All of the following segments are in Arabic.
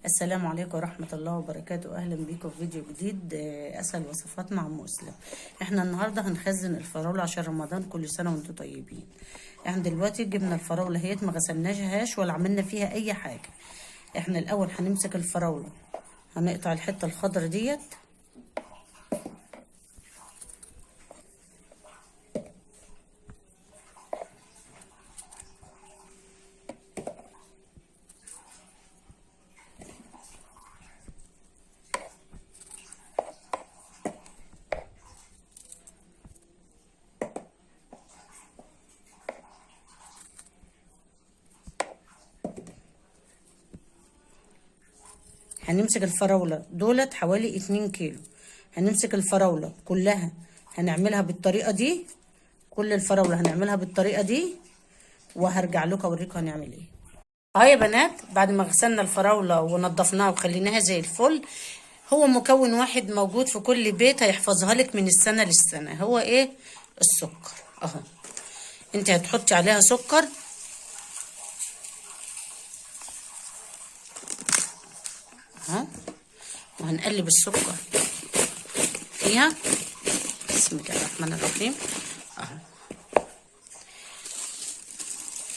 السلام عليكم ورحمة الله وبركاته. أهلا بيكم في فيديو جديد. أسهل وصفات مع مسلم. احنا النهاردة هنخزن الفراولة عشان رمضان، كل سنة وانتم طيبين. احنا دلوقتي جبنا الفراولة هيت، ما غسلناهاش ولا عملنا فيها أي حاجة. احنا الأول هنمسك الفراولة، هنقطع الحتة الخضرا ديت، هنمسك الفراولة دولت حوالي 2 كيلو. هنمسك الفراولة كلها هنعملها بالطريقة دي، كل الفراولة هنعملها بالطريقة دي، وهرجع لكم اوريكم هنعمل ايه. اه يا بنات، بعد ما غسلنا الفراولة ونضفناها وخليناها زي الفل، هو مكون واحد موجود في كل بيت هيحفظها لك من السنة للسنة. هو ايه؟ السكر. اهو انت هتحطي عليها سكر، اهو، وهنقلب السكر فيها. بسم الله الرحمن الرحيم. اهو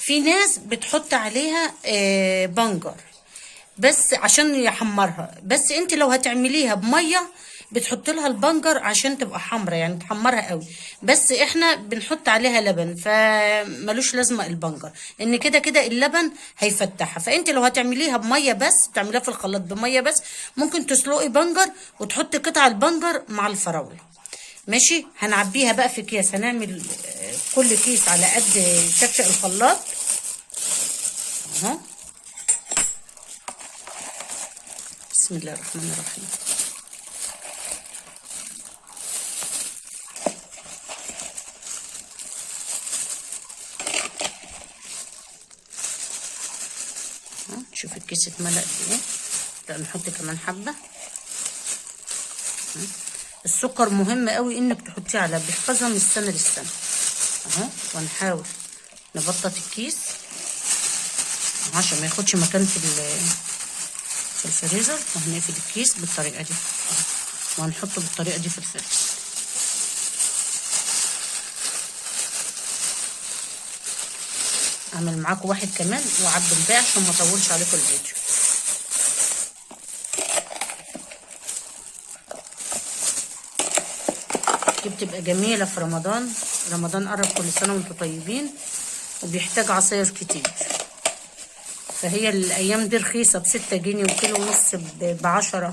في ناس بتحط عليها بنجر بس عشان يحمرها، بس انت لو هتعمليها بميه بتحط لها البنجر عشان تبقى حمرا، يعني تحمرها قوي. بس احنا بنحط عليها لبن، فملوش لازمه البنجر، ان كده كده اللبن هيفتحها. فانت لو هتعمليها بميه بس، تعمليها في الخلاط بميه بس، ممكن تسلقي بنجر وتحطي قطع البنجر مع الفراوله. ماشي. هنعبيها بقى في اكياس، هنعمل كل كيس على قد شفشق الخلاط. اهو بسم الله الرحمن الرحيم. شوف الكيس اتملى قد ايه. لا نحط كمان حبه. السكر مهم قوي انك تحطيه على، بيحفظها من السنه للسنه. اهو ونحاول نبطط الكيس عشان ما ياخدش مكان في الفريزر. وهنقفل الكيس بالطريقه دي، وهنحطه بالطريقه دي في الفريزر. اعمل معاكم واحد كمان وعبي الباقي عشان ما اطولش عليكم الفيديو. دي بتبقى جميله في رمضان. رمضان قرب، كل سنه وانتم طيبين، وبيحتاج عصاير كتير. فهي الايام دي رخيصه ب6 جنيه، وكيلو ونص ب10.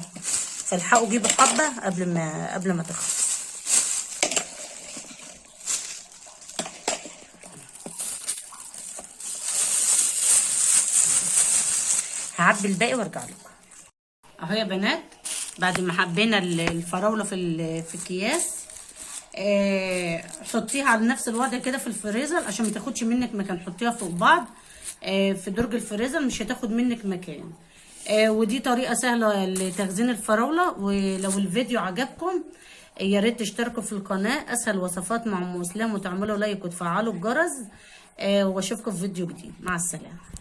فالحقوا جيبوا حبه قبل ما تخلص. هعبي الباقي وارجع لكم. اهو يا بنات، بعد ما حبينا الفراوله في اكياس، حطيها على نفس الوضع كده في الفريزر عشان ما تاخدش منك مكان. حطيها فوق بعض في درج الفريزر، مش هتاخد منك مكان. ودي طريقه سهله لتخزين الفراوله. ولو الفيديو عجبكم يا ريت تشتركوا في القناه اسهل وصفات مع ام اسلام، وتعملوا لايك وتفعلوا الجرس. واشوفكم في فيديو جديد. مع السلامه.